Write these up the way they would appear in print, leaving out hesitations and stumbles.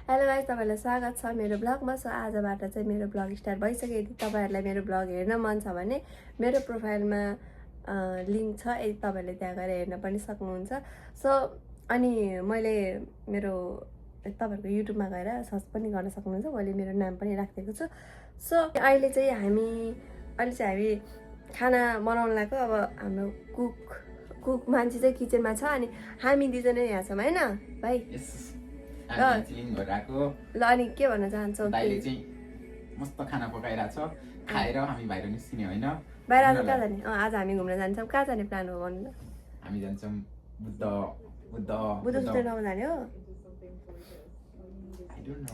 Hello guys, तपाईहरुलाई स्वागत छ मेरो ब्लगमा। सो आजबाट चाहिँ मेरो ब्लग स्टार्ट भइसक्यो। यदि तपाईहरुलाई मेरो ब्लग हेर्न मन छ भने मेरो प्रोफाइलमा लिंक छ, यदि तपाईहरुले त्यहाँ गएर हेर्न पनि सक्नुहुन्छ। सो अनि मैले मेरो तपाईहरुको युट्युबमा गएर सर्च पनि गर्न सक्नुहुन्छ। मैले मेरो नाम पनि राखिदिएको छु। सो अहिले चाहिँ हामी खाना बनाउन लाग्यो। अब हाम्रो कुक मान्छे चाहिँ किचनमा छ अनि हामी दुईजना यहाँ छौँ हैन भाइ? ल अनि के भन्न चाहन्छौ? दाइले चाहिँ मस्त खाना पकाइरहेछ, खाएर हामी बाहिर निस्किने होइन? बाहिर आज कहाँ जाने? आज हामी घुम्न जान्छौँ। कहाँ जाने प्लान हो भन्नु न? हामी जान्छौँ बुद्ध सुत्रेनमा जाने हो।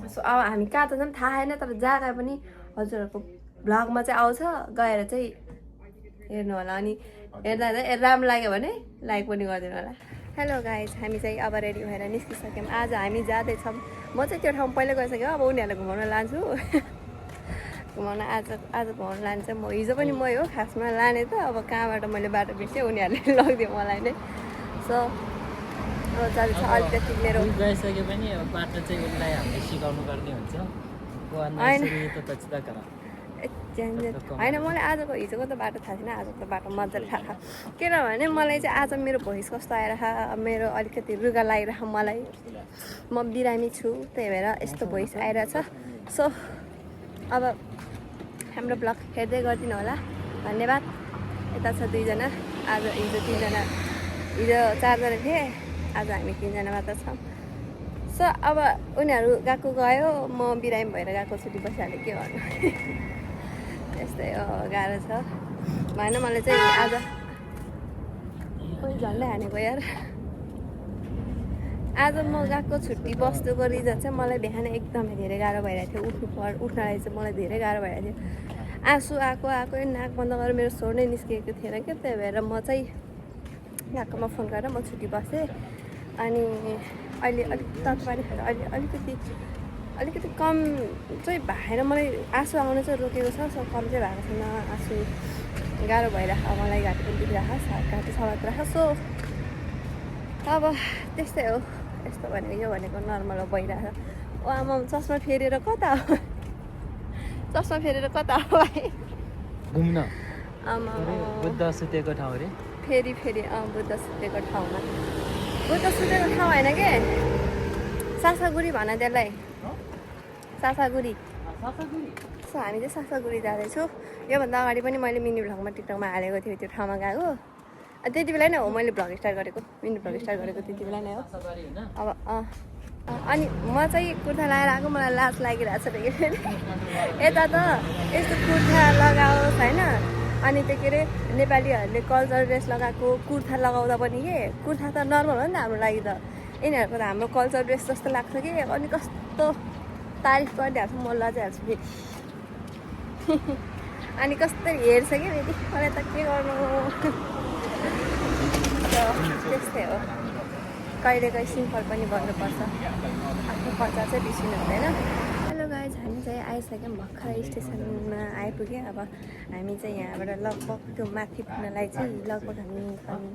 सो अब हामी कहाँ जान्छौँ थाहा छैन, तर जहाँ पनि हजुरहरूको भ्लगमा चाहिँ आउँछ, गएर चाहिँ हेर्नु होला। अनि हेर्दा राम्रो लाग्यो भने लाइक पनि गरिदिनु होला। हेलो गाइज, हामी चाहिँ अब रेडी भएर निस्किसक्यौँ। आज हामी जाँदैछौँ। म चाहिँ त्यो ठाउँ पहिल्यै गइसक्यो, अब उनीहरूलाई घुमाउन लान्छु। घुमाउन आज घुमाउन लान्छ। म हिजो पनि मै हो खासमा लाने त, अब कहाँबाट मैले बाटो बिर्सेँ, उनीहरूले लगिदियो मलाई नै। सो अब जाँदैछ अलिकति मेरो गइसक्यो पनि अब बाटो चाहिँ उसलाई हामीले सिकाउनु पर्ने हुन्छ। होइन, मलाई आजको हिजोको त बाटो थाहा छैन, आजको त बाटो मजाले थाहा छ। किनभने मलाई चाहिँ आज मेरो भोइस कस्तो आइरह, मेरो अलिकति रुगा लागिरह मलाई। म बिरामी छु, त्यही भएर यस्तो भोइस आइरहेछ। सो अब हाम्रो ब्लग हेर्दै गरिदिनु होला, धन्यवाद। यता छ दुईजना, आज हिजो चारजना थिए, आज हामी तीनजना मात्र छौँ। सो अब उनीहरू गएको गयो, म बिरामी भएर गएको छुट्टी बसिहालेँ, के गर्नु। यस्तै हो, गाह्रो छ भएन। मलाई चाहिँ आज झन्डै हानेको यार। आज म गएको छुट्टी बस्नुको रिजन चाहिँ मलाई बिहान एकदमै धेरै गाह्रो भइरहेको थियो। उठ्नलाई चाहिँ मलाई धेरै गाह्रो भइरहेको थियो। आँसु आएको नाक बन्द गरेर मेरो स्वर नै निस्किएको थिएन क्या। त्यही भएर म चाहिँ यहाँकोमा फोन गरेर म छुट्टी बसेँ। अनि अहिले अलिक तत्पानी खाएर अहिले अलिकति कम चाहिँ भएर मलाई आँसु आउनु चाहिँ रोकेको छ। सो कम चाहिँ भएको छैन आँसु। गाह्रो भइरहेको मलाई, घाँटी पनि दुखिरहेको, घाँटी सलाइरहेको। सो अब त्यस्तै हो। यस्तो भनेको यो भनेको नर्मल हो, भइरहेको। ओ आमा, चस्मा फेरेर कता हो? चस्मा फेरेर कता हो भाइ? घुम्न आमा बुद्ध सुतेको ठाउँ रे। फेरि बुद्ध सुतेको ठाउँमा। बुद्ध सुतेको ठाउँ होइन के, सासागुडी भन त्यसलाई, सासागुडी। सो हामी चाहिँ सासागुडी जाँदैछौँ। योभन्दा अगाडि पनि मैले मिनी भ्लगमा टिकटकमा हालेको थियो त्यो ठाउँमा गएको। त्यति बेला नै हो मैले भ्लग स्टार्ट गरेको, मिनी भ्लग स्टार्ट गरेको त्यति बेला नै हो। अब अनि म चाहिँ कुर्ता लगाएर आएको, मलाई लाज लागिरहेको छ। यता त यस्तो कुर्ता लगाओस् होइन, अनि त्यो के अरे नेपालीहरूले कल्चर ड्रेस लगाएको कुर्ता लगाउँदा पनि के, कुर्ता त नर्मल हो नि त हाम्रो लागि त। यिनीहरूको त हाम्रो कल्चर ड्रेस जस्तो लाग्छ कि। अनि कस्तो तारिफ गरिदिइहाल्छु, म लजाइहाल्छु फेरि। अनि कस्तो हेर्छ कि फेरि मलाई त के गर्नु। त्यस्तै हो, कहिलेकाहीँ सिम्पल पनि भन्नुपर्छ, आफ्नो कल्चर चाहिँ बिर्सिनु हुँदैन। हेलो गाइज, हामी चाहिँ आइसक्यौँ, भर्खरै स्टेसनमा आइपुग्यो। अब हामी चाहिँ यहाँबाट लगभग त्यो माथि पुग्नलाई चाहिँ लगभग हामी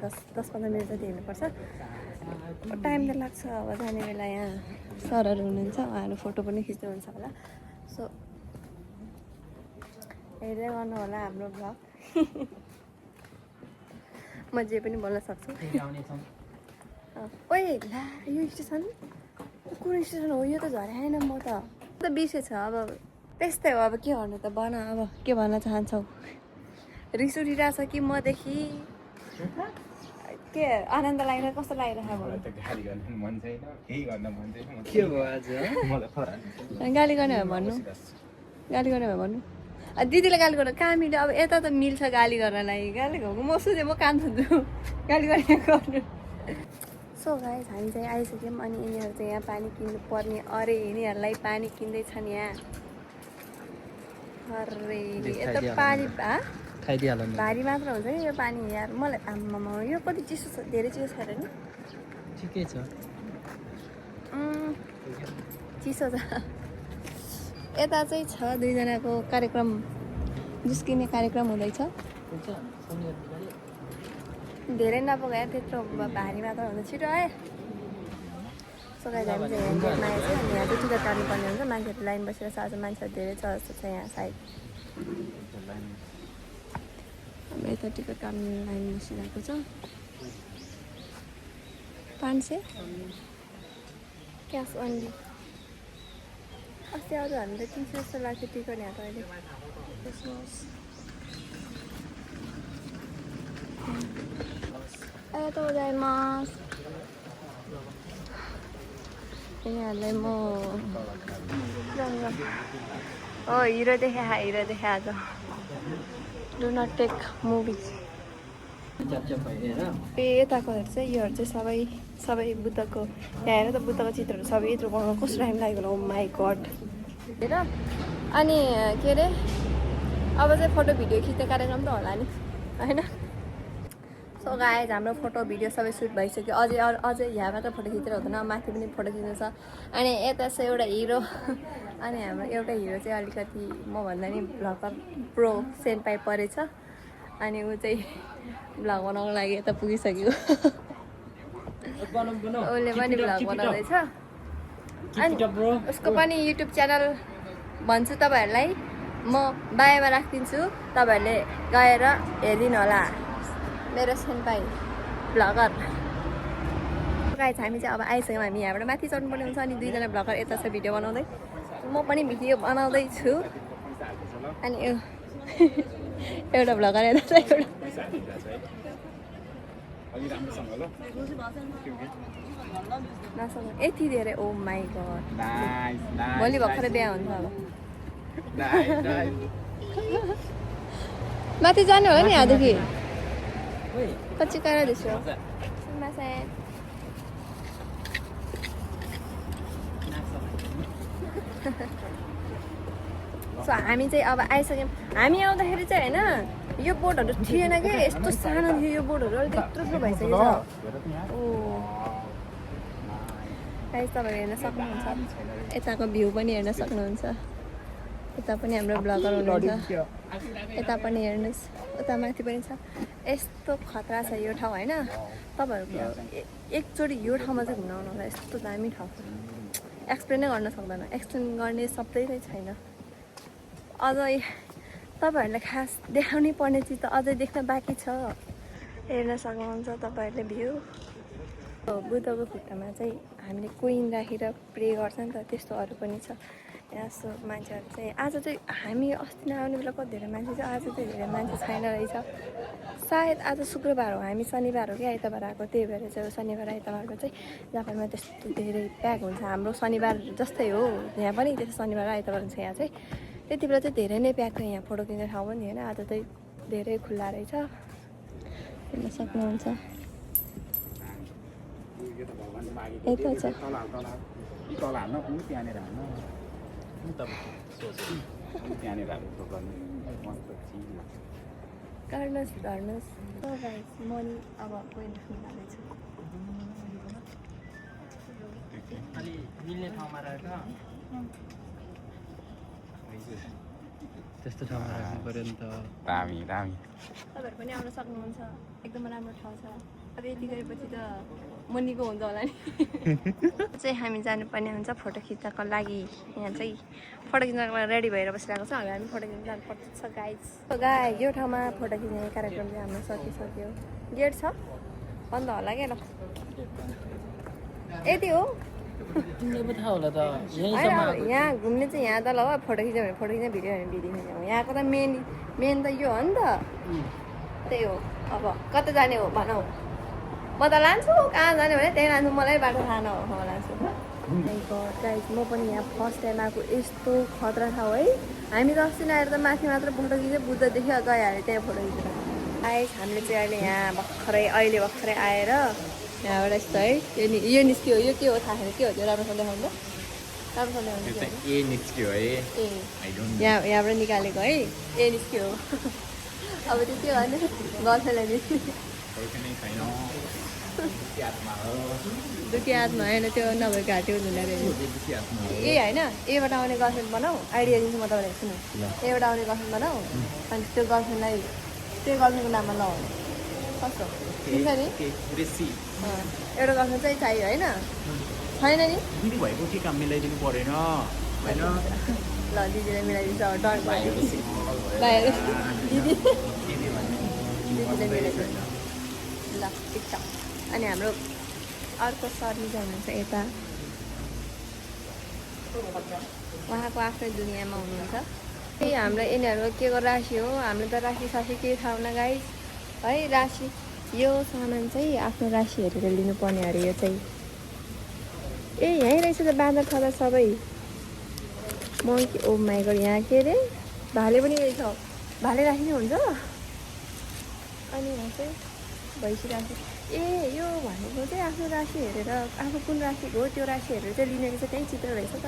10-15 मिनट जति हिँड्नुपर्छ। टाइम त लाग्छ। अब जाने बेला यहाँ सरहरू हुनुहुन्छ, उहाँहरू फोटो पनि खिच्नुहुन्छ होला। सो हेर्दै गर्नु होला हाम्रो भ्लग। म जे पनि बोल्न सक्छु। ओइ ला, यो स्टेसन कुन स्टेसन हो? यो त झर्याएन, म त बिर्सेछ। अब त्यस्तै हो, अब के गर्नु त भन। अब के भन्न चाहन्छौ? रिस उठिरहेछ कि मदेखि? के आनन्द लागिरहेको, कस्तो लागिरहेको? गाली गर्न मन छैन, केही गर्न मन छैन। के भयो आज? गाली गर्ने भए भन्नु, गाली गर्ने भए भन्नु। दिदीले गाली गर्नु कहाँ मिल्यो? अब यता त मिल्छ गाली गर्नलाई। गाली घरको म सुझेँ, म कान थुन्छु गाली गर्ने गर्नु। सो गाइस, हामी चाहिँ आइसक्यौँ। अनि यिनीहरू चाहिँ यहाँ पानी किन्नु पर्ने, अरे यिनीहरूलाई पानी किन्दैछन् यहाँ। अरे यता पानी खाइदिइहाल भारी मात्र हुन्छ नि यो पानी यार। मलाई आम्मामा यो कति चिसो छ, धेरै चिसो छ नि। ठिकै छ, चिसो छ। यता चाहिँ छ दुईजनाको कार्यक्रम, जिस्किने कार्यक्रम हुँदैछ। धेरै नपकायो, त्यत्रो भारी मात्र हुन्छ। छिटो आयो। सो गाइज हामी चाहिँ यहाँ गेटमा आएछ अनि यहाँ चाहिँ टिकट काट्नुपर्ने हुन्छ मान्छेहरू लाइन बसेर छ आज मान्छेहरू धेरै छ जस्तो छ यहाँ सायद हाम्रो यता टिकट काट्ने लाइन बसिरहेको छ 500 क्यास ओन्ली अस्ति आउँदा हामीले 300 जस्तो लाग्थ्यो टिकट यहाँ त अहिले यता जाइमास यहाँहरूलाई म हिरो देखाए आज डु नट टेक मुभिज यताकोहरू चाहिँ योहरू चाहिँ सबै बुद्धको यहाँ हेर त बुद्धको चित्रहरू सबै यत्रो बनाउनु कस्तो टाइम लाग्यो होला माई गड हेर अनि के अरे अब चाहिँ फोटो भिडियो खिच्ने कार्यक्रम त होला नि होइन सो गाइज हाम्रो फोटो भिडियो सबै सुट भइसक्यो अझै यहाँ मात्र फोटो खिचेर हुँदैन माथि पनि फोटो खिच्नु छ अनि यता चाहिँ एउटा हिरो अनि हाम्रो एउटा हिरो चाहिँ अलिकति मभन्दा नि भ्लगर प्रो सेन्पाई परेछ अनि ऊ चाहिँ भ्लग बनाउनको लागि यता पुगिसक्यो उसले पनि भ्लग बनाउँदैछ अनि उसको पनि युट्युब च्यानल भन्छु तपाईँहरूलाई म बायोमा राखिदिन्छु तपाईँहरूले गएर हेरिदिनु होला मेरो सेन्पाई भ्लगर गाइस हामी चाहिँ अब आइसक्यौँ हामी यहाँबाट माथि चढ्नुपर्ने हुन्छ अनि दुईजना भ्लगर यता छ भिडियो बनाउँदै म पनि भिडियो बनाउँदैछु अनि एउटा भ्लगर यता छ एउटा नसँग यति धेरै ओ माई गड भोलि भर्खरै बिहा हुन्छ अब माथि जाने हो नि यहाँदेखि कच्ची cara दिसो सुन्मासेन सो हामी चाहिँ अब आइसक्यौँ हामी आउँदाखेरि चाहिँ होइन यो बोर्डहरू थिएन कि यस्तो सानो थियो यो बोर्डहरू अलिक यत्रो भइसकेको छ ओ गाइस तपाईँहरू हेर्न सक्नुहुन्छ यताको भ्यू पनि हेर्न सक्नुहुन्छ यता पनि हाम्रो ब्लगर हुनुहुन्छ यता पनि हेर्नुहोस् उता माथि पनि छ यस्तो खतरा छ यो ठाउँ होइन तपाईँहरूको एकचोटि यो ठाउँमा चाहिँ घुम्न आउनु होला यस्तो दामी ठाउँ एक्सप्लेनै गर्न सक्दैन एक्सप्लेन गर्ने शब्दै नै छैन अझै तपाईँहरूलाई खास देखाउनै पर्ने चिज त अझै देख्न बाँकी छ हेर्न सक्नुहुन्छ तपाईँहरूले भ्यू बुद्धको खुट्टामा चाहिँ हामीले कोइन राखेर प्रे गर्छ नि त त्यस्तोहरू पनि छ यहाँ सो मान्छेहरू चाहिँ आज चाहिँ हामी अस्ति नआउने बेला कति धेरै मान्छे छ आज चाहिँ धेरै मान्छे छैन रहेछ सायद आज शुक्रबार हो हामी शनिबार हो क्या आइतबार आएको त्यही भएर चाहिँ शनिबार आइतबारमा चाहिँ जापानमा त्यस्तो धेरै प्याक हुन्छ हाम्रो शनिबार जस्तै हो यहाँ पनि त्यस्तो शनिबार आइतबार हुन्छ यहाँ चाहिँ त्यति बेला चाहिँ धेरै नै प्याक थियो यहाँ फोटो खिच्ने ठाउँ पनि होइन आज चाहिँ धेरै खुल्ला रहेछ हेर्न सक्नुहुन्छ यता छ गर्नुहोस् गर्नुहोस् म नि अब कोही राख्नु जाँदैछु त्यस्तो ठाउँमा राख्नु पर्यो नि त दामी दामी तपाईँहरू पनि आउन सक्नुहुन्छ एकदम राम्रो ठाउँ छ अब यति गरेपछि त मुनिको हुन्छ होला नि चाहिँ हामी जानुपर्ने हुन्छ फोटो खिच्नको लागि यहाँ चाहिँ फोटो खिच्नको लागि रेडी भएर बसिरहेको छ हामी फोटो खिच्न जानुपर्छ गाइज यो ठाउँमा फोटो खिच्ने कार्यक्रम चाहिँ हाम्रो सकिसक्यो गेट छ बन्द होला क्या ल यति हो थाहा होला त यहाँ घुम्ने चाहिँ यहाँ त ल फोटो खिच्यो भने फोटो खिच्ने भिडियो भने भिडियो खिच्ने हो यहाँको त मेन त यो हो नि त त्यही हो अब कता जाने हो भनौ म त लान्छु कहाँ जाने भने त्यही लान्छु मलाई बाटो थाहा न हो लान्छु गाइज म पनि यहाँ फर्स्ट टाइम आएको यस्तो खतरा ठाउँ है हामी त अस्ति आएर त माथि मात्र फोटो खिच्यो बुद्ध देख्यो गइहाल्यो त्यहाँ फोटो खिचेर गाइज हामीले चाहिँ अहिले यहाँ भर्खरै आएर यहाँबाट यस्तो है यो निस्क्यो यो के हो थाहा छैन के हो त्यो राम्रोसँग देखाउनु राम्रोसँग देखाउनु यहाँबाट निकालेको है ए निस्क्यो अब त्यो के गर्ने गर्छलाई दुखी आत्मा होइन त्यो नभए घाँटी हुँदैन ए होइन एबाट आउने गर्लफ्रेन्ड बनाऊ आइडिया दिन्छु म तपाईँलाई सुन्नु एबाट आउने गर्लफ्रेन्ड बनाऊ अनि त्यो गर्लफ्रेन्डको नाममा लगाउने कस्तो हुन्छ नि एउटा गर्लफ्रेन्ड चाहिँ चाहियो होइन छैन नि दिदी भएको के काम मिलाइदिनु परेन होइन ल दिदीले मिलाइदिन्छ अब डर भयो भाइहरू सिम्पल भयो। भाइहरू दिदी दिदी भन्ने दिदीले मिलाइदिन्छ ल ठिक छ अनि हाम्रो अर्को सरले चाहिँ हुनुहुन्छ यता उहाँको आफ्नै दुनियाँमा हुनुहुन्छ त्यही हाम्रो यिनीहरूको के को राशि हो हाम्रो त राशि सासी केही थाहा हुन गाइस है राशि यो सामान चाहिँ आफ्नो राशि हेरेर लिनुपर्ने अरे यो चाहिँ ए यहीँ रहेछ त बाँदर छँदा सबै मङ्की ओ माई गड यहाँ के अरे भाले पनि रहेछ भाले राशि नै हुन्छ अनि यहाँ चाहिँ भैँसी राशि ए यो भनेको चाहिँ आफ्नो राशि हेरेर आफू कुन राशि हो त्यो राशि हेरेर चाहिँ लिने रहेछ त्यही चित्र रहेछ त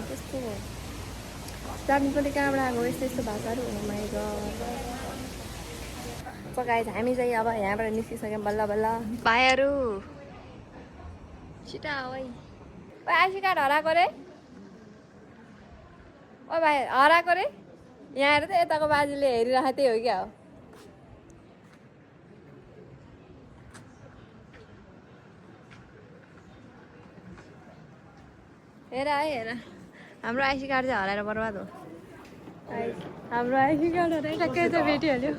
त्यस्तो हो जान्नु पनि कहाँबाट आएको यस्तो यस्तो भाषाहरू हुनु माइ गड पकाएछ हामी चाहिँ अब यहाँबाट निस्किसक्यौँ बल्ल बल्ल भाइहरू छिटा हो है ओ आइसी कार्ड हराएको रे ओ भाइ हराएको रे यहाँ हेर त यताको बाजेले हेरिरहेको त्यही हो क्या हो हेर है हेर हाम्रो आइसी कार्ड चाहिँ हराएर बर्बाद हो हाम्रो आइसी कार्ड हराएर टक्कै त भेटिहाल्यो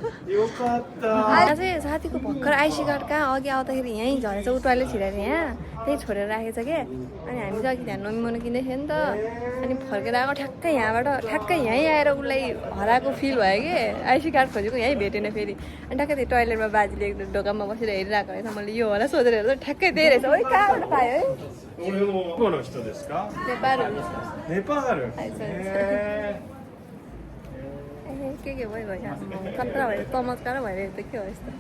आज चाहिँ साथीको भर्खर आइसी कार्ड कहाँ अघि आउँदाखेरि यहीँ झरेछ उटुवाले छिरेर यहाँ त्यही छोडेर राखेको छ क्या अनि हामी चाहिँ अघि ध्यान नमिमाउनु किन्दै थियो नि त अनि फर्केर आएको ठ्याक्कै यहाँबाट ठ्याक्कै यहीँ आएर उसलाई हराएको फिल भयो कि आइसी कार्ड खोजेको यहीँ भेटेन फेरि अनि ठ्याक्कै त्यो टोइलेटमा बाजीले एकदम ढोकामा बसेर हेरिरहेको रहेछ मैले यो होला सोधेर हेर्दा ठ्याक्कै त्यही रहेछ ओइ कहाँबाट पायो है どこの人ですか नेपाल होネパール के भइगयो खतरा भयो चमत्कार भएर त के हो यस्तो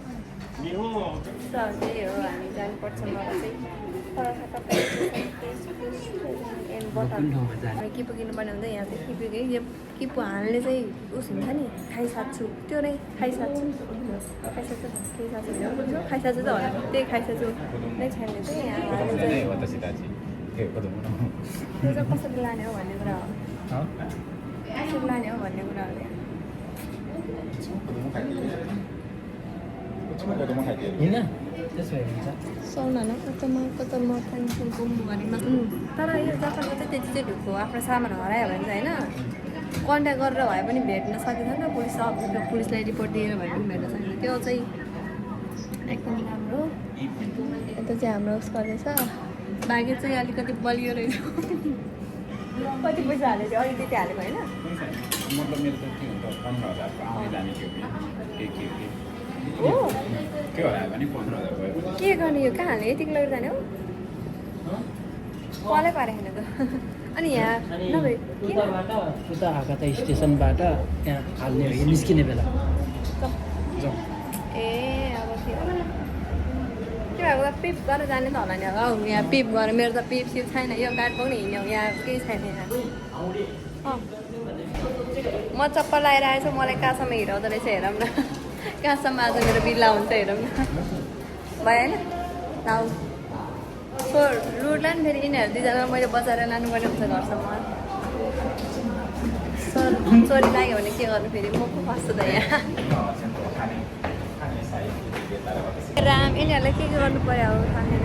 日本は त्यही हो हामी जानुपर्छ मलाई चाहिँ हामी किपु किन्नुपर्ने हुन्छ यहाँ चाहिँ यो किपु हाल्ने चाहिँ उस हुन्छ नि खाइसाध्छु त्यो नै खाइसाध्छु खाइसाध्छु त होला त्यही खाइसाध्छु नै छैन चाहिँ यहाँ हाल्ने चाहिँ 私たち子供の त्यो चाहिँ कसरी लाने हो भन्ने कुरा हो कसरी लाने हो भन्ने कुरा हो子供書いてる。 होइन त्यसो भए हुन्छ सुन न कता म कालिम्पोङको घरिमा तर यो जापानको चाहिँ त्यति चाहिँ ढुक्को आफ्नो सामान हरायो भने चाहिँ होइन कन्ट्याक्ट गरेर भए पनि भेट्न सकिँदैन पुलिसलाई रिपोर्ट दिएर भए पनि भेट्न सकिँदैन त्यो चाहिँ एकदम राम्रो यता चाहिँ हाम्रो उस गरेछ बाँकी चाहिँ अलिकति बलियो रहेछ कति पैसा हालेको थियो अलिक त्यति हालेको होइन मतलब मेरो त के हुन्छ 15,000 को आउने जाने थियो कि के हो के होला भने 15,000 भयो के गर्ने यो कहाँ हाल्ने यतिको लगेर जाने हो कलै पारेको छैन त अनि यहाँ नभए किन उताबाट उता आएको त स्टेसनबाट त्यहाँ हाल्ने हो निस्किने बेला जाउँ ए अब के भएको त पिप गरेर जाने त होला नि अब यहाँ पिप गरेर मेरो त पिप सिप छैन यो गाड पाउने हिँड्यौँ यहाँ केही छैन यहाँ म चप्पल लगाएर आएछु मलाई कहाँसम्म हिँडाउँदो रहेछ हेरौँ न कहाँसम्म आज मेरो बिल्ला हुन्छ हेरौँ न भयो होइन जाऊ सो रुटलाई नि फेरि यिनीहरू दुईजना मैले बचाएर लानुपर्ने हुन्छ घरसम्म चोरी लाग्यो भने के गर्नु फेरि म पो फस्छु त यहाँ राम यिनीहरूलाई के गर्नु पर्यो अब थाहा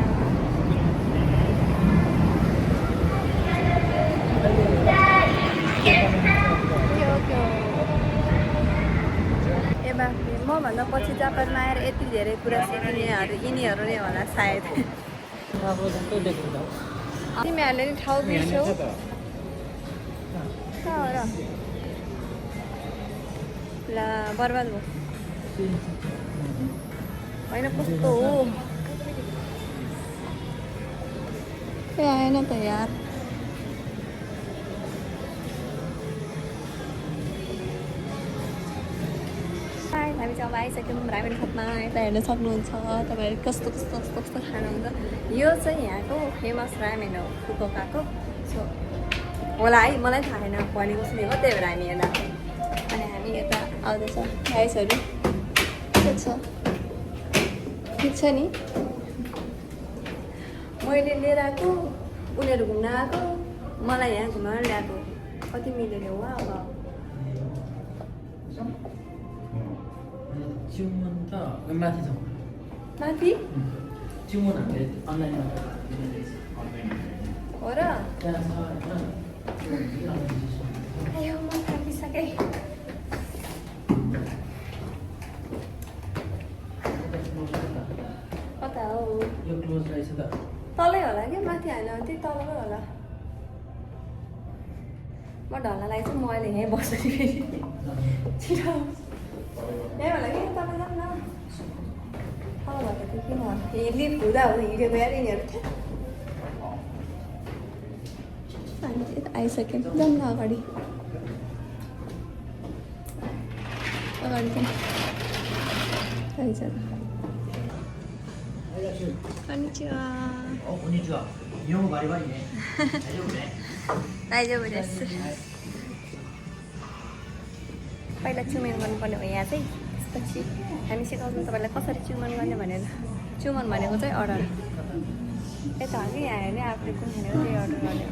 ए बाफ्रे मभन्दा पछि जापानमा आएर यति धेरै कुरा सिक्नेहरू यिनीहरू नै होला सायद अब झन्डै देख्नु त तिमीहरूले नि ठाउँ बिर्स्यौ कहाँ हो र ल बर्बाद भयो होइन कस्तो हो ए आएन त यार हामी चाहिँ अब आइसक्यौँ रामेन खतमा यता हेर्न सक्नुहुन्छ तपाईँहरू कस्तो कस्तो कस्तो कस्तो खानुहुन्छ यो चाहिँ यहाँको फेमस रामेन हो फुकुओकाको सो होला है मलाई थाहा छैन भनेको सुनेको त्यही भएर हामी हेर्दा अनि हामी यता आउँदैछ राइसहरू के छ ठिक छ नि मैले लिएर आएको उनीहरू घुम्न आएको मलाई यहाँ घुमाएर ल्याएको कति मिलेर वा अब चिउमन त माथि जाउँ माथि च्युमन हामीले अनलाइनमा दिने रहेछ हो र त्यहाँ छ होइन आयो म थाकिसकेँ कता हो यो क्लोज रहेछ त तलै होला कि माथि होइन त्यही तलकै होला म ढल्नलाई चाहिँ म अहिले यहीँ बस्छु नि फेरि छिटो यहीँ होला कि तल जाऊँ न तल भएको थियो किन लिफ्ट हुँदा हिँडेको यार यिनीहरू थियो हामी चाहिँ यता आइसक्यौँ जाऊँ न अगाडि अगाडि जाऊँ रहेछ konnichiwa おこんにちは日本語バリバリね大丈夫ですपहिला चुमन गर्नुपर्ने हो यहाँ चाहिँ त्यसपछि हामी सिकाउँछौँ तपाईँलाई कसरी चुमन गर्ने भनेर चुमन भनेको चाहिँ अर्डर यता हो कि यहाँ हेर्ने आफूले कुन खानेको त्यही अर्डर गर्ने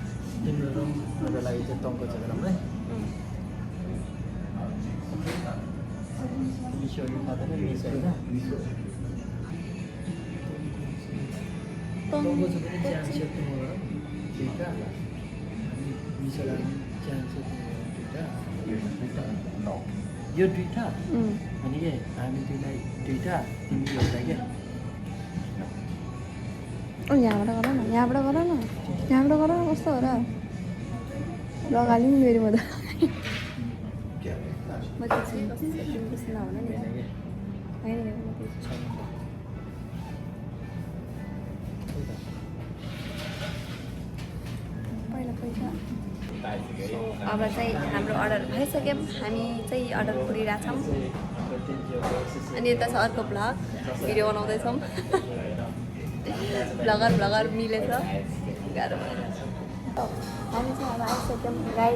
तिम्रो रुमको लागि चाहिँ टङ्को छ राम्रै मिसो खाँदैन मिसो होइन टङ्को छ भने च्यान सेप्टेम्बर दुईवटा मिसोलाई च्यान सेप्टेम्बर दुईवटा यो दुईवटा अनि के हामी दुईलाई दुईवटा तिमी एउटा क्या यहाँबाट गर न यहाँबाट गर न यहाँबाट गर न कस्तो हो र लगाली नि मेरो म त म चाहिँ कस्तो त्यस्तो नहुन नि होइन पहिला पैसा अब चाहिँ हाम्रो अर्डर भइसक्यो हामी चाहिँ अर्डर पुरिरहेछौँ अनि यता छ अर्को भ्लग भिडियो बनाउँदैछौँ भ्लगर मिलेछ गाह्रो हामी चाहिँ अब आइसक्यौँ गाई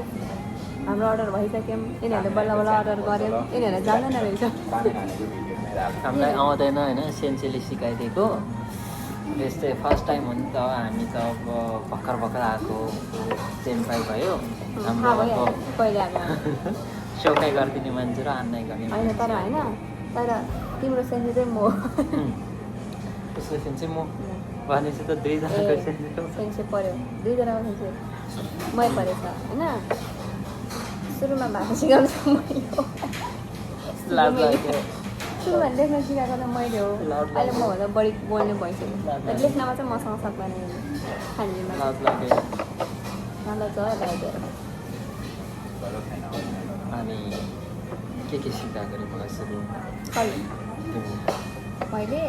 हाम्रो अर्डर भइसक्यौँ यिनीहरूले बल्ल बल्ल अर्डर गऱ्यौँ यिनीहरूले जान्दैन रहेछ हामीलाई आउँदैन होइन सेन्सेले सिकाइदिएको यस्तै फर्स्ट टाइम हो नि त हामी त अब भर्खर आएको सेन्पाई भयो हाम्रो अब पहिले अब सोकाइ गरिदिने मान्छे र हान्नै गर्ने होइन तर होइन तर तिम्रो सेन्से चाहिँ म उसको सेन्से म भनेपछि त दुईजनाको सेन्से सेन्से पऱ्यो दुईजनाको सेन्से मै परेछ होइन सुरुमा भाषा सिकाउनु चाहिँ मै हो लाज लाग्यो सुरुमा लेख्न सिकाएको त मैले हो अहिले मभन्दा बढी बोल्ने भइसक्यो तर लेख्नमा चाहिँ मसँग सक्दैन खानेमा लाज लाग्यो मलाई छ लाग्यो अनि के सिकाएको अरे मलाई सुरु कहिले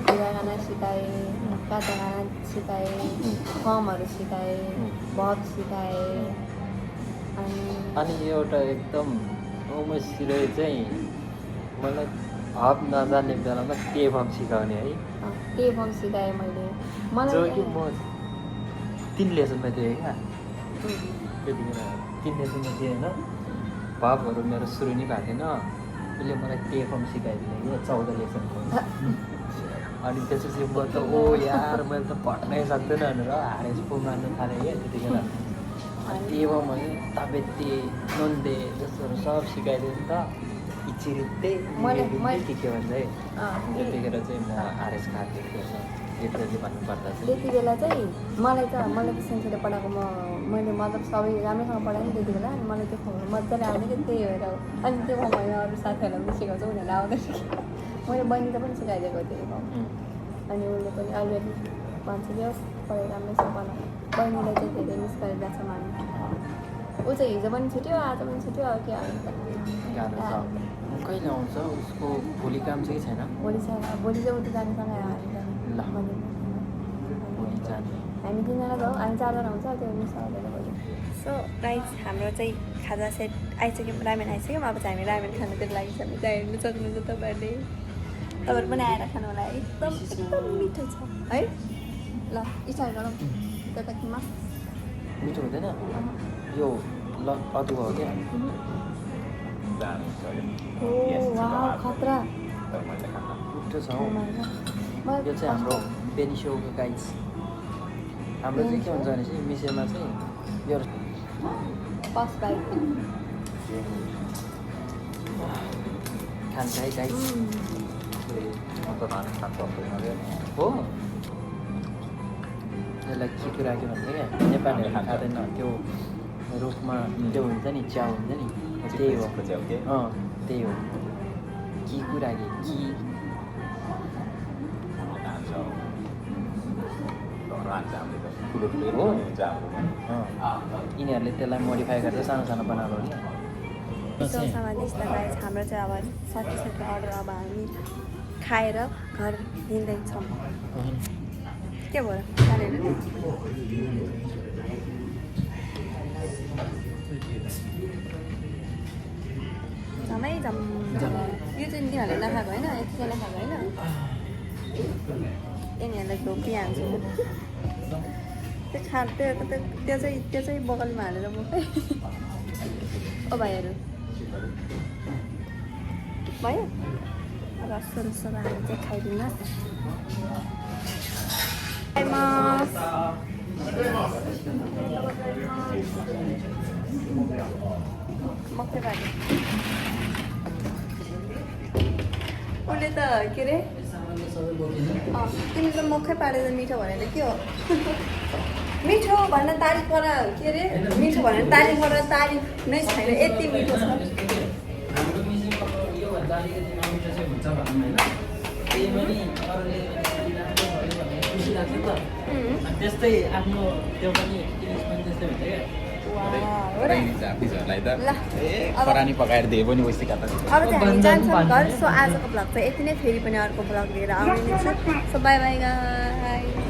मैले गाना सिकाएँ काँचा गाना सिकाएँ फर्महरू सिकाएँ भब सिकाएँ अनि एउटा एकदम मसिरो चाहिँ मलाई हब नजान्ने बेलामा के फर्म सिकाउने है के फर्म सिकाएँ मैले जो मलाई कि म 3 लेसनमा थिएँ क्या त्यतिखेर 3 लेसनमा थिएँ होइन भावहरू मेरो सुरु नै भएको थिएन उसले मलाई के फर्म सिकाइदिने क्या 14 लेसनको अनि त्यसपछि म त ओ यार मैले त पढ्नै सक्दैन भनेर हारेस पो मार्नु थालेँ क्या त्यतिखेर अनि के भयो भने ताबेत्ते नन्दे त्यस्तोहरू सब सिकाइदियो नि त इचिरित्ते के के भन्छ है त्यतिखेर चाहिँ म आरएस खाएको थिएँ लिटरली भन्नुपर्दा चाहिँ त्यति बेला चाहिँ मलाई त सेन्सेले पढाएको मैले मतलब सबै राम्रोसँग पढाएँ नि त्यति बेला अनि मलाई त्यो खबर मजाले आउने कि त्यही भएर अनि त्यो मैले अरू साथीहरूलाई पनि सिकाउँछु उनीहरूले आउँदैन मैले बहिनीलाई पनि सिकाइदिएको थिएँ अनि उसले पनि अलिअलि भन्छ कि पढाइ राम्रैसँग बनाऊ बहिनीलाई चाहिँ धेरै मिस गरिरहेको छ मान्नु ऊ चाहिँ हिजो पनि छुट्यो आज पनि छुट्यो अब के हाल्नु गाह्रो छ कहिले आउँछ उसको भोलि काम चाहिँ छैन भोलि चाहिँ उता जानेसँगै ल भोलि जाने हामी 3 जना जाउँ हामी 4 जना हुन्छ त्यो मिस आउँदैन भोलि सो गाइस हाम्रो चाहिँ खाजा सेट आइसक्यौँ रामेन आइसक्यौँ अब चाहिँ हामी रामेन खानुतिर लागिसक्यौँ त्यहाँ हेर्नु सक्नुहुन्छ तपाईँहरू पनि आएर खानु होला एकदम मिठो छ है ल इच्छा गरौँ त्यता किमा मिठो हुँदैन यो ल अदुवा हो क्या ओ वाउ खतरा मिठो छ हौ यो चाहिँ हाम्रो बेनिसोको गाइस हाम्रो चाहिँ के हुन्छ भने चाहिँ मिसेमा चाहिँ यो फर्स्ट बाइट खान्छ है गाइस अन्त धान खानु सक्दैन अरे हो यसलाई के कुरा के भन्छ क्या नेपालीहरू खाँदैन त्यो रुखमा त्यो हुन्छ नि च्याउ हुन्छ नि त्यही हो च्याउ के त्यही हो कि कुरा कि हो यिनीहरूले त्यसलाई मोडिफाई गरेर सानो सानो बनाएको हो So sama त्यस्ता गाइस हाम्रो चाहिँ अब सकिसक्यो अर्डर अब हामी खाएर घर हिँड्दैछौँ के भयो झमै झम यो चाहिँ तिनीहरूले नखाएको होइन यतिजना खाएको होइन यिनीहरूलाई धोकिहाल्छु त्यो चाहिँ बगलमा हालेर बोकै ओ भाइहरू भयो रस्सो रस्सो हामी चाहिँ खाइदिनुहोस् मकै भाजी उसले त के अरे तिमीले त मकै पारेर मिठो भनेर के हो मिठो भनेर तारिफ गर के अरे मिठो भनेर तारिफ गरेर तारिफ नै छैन यति मिठो छ त्यस्तै आफ्नो त्यो पनि त्यस्तै हुन्छ क्या खरानी पकाएर दिए पनि वैसे अब चाहिँ हामी जान्छौँ घर सो आजको भ्लग चाहिँ यति नै फेरि पनि अर्को भ्लग लिएर आउने नै छ सो बाई बाई गाइस